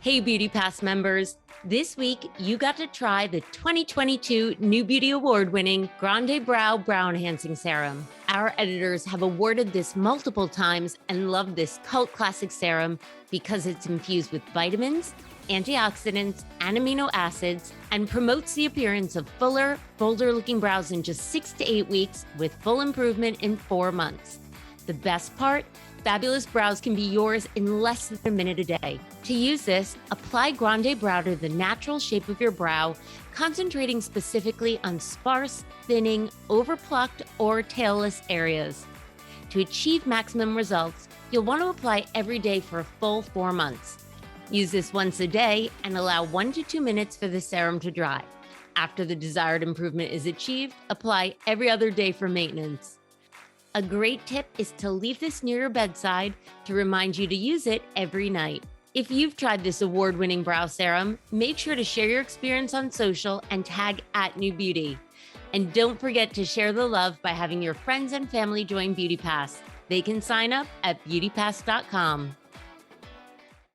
Hey, BeautyPass members. This week, you got to try the 2022 NewBeauty Award-winning GrandeBrow Brow Enhancing Serum. Our editors have awarded this multiple times and love this cult classic serum because it's infused with vitamins, antioxidants, and amino acids, and promotes the appearance of fuller, bolder-looking brows in just 6 to 8 weeks with full improvement in 4 months. The best part? Fabulous brows can be yours in less than a minute a day. To use this, apply GrandeBrow to the natural shape of your brow, concentrating specifically on sparse, thinning, over-plucked, or tailless areas. To achieve maximum results, you'll want to apply every day for a full 4 months. Use this once a day and allow 1 to 2 minutes for the serum to dry. After the desired improvement is achieved, apply every other day for maintenance. A great tip is to leave this near your bedside to remind you to use it every night. If you've tried this award-winning brow serum, make sure to share your experience on social and tag @NewBeauty. And don't forget to share the love by having your friends and family join BeautyPass. They can sign up at BeautyPass.com.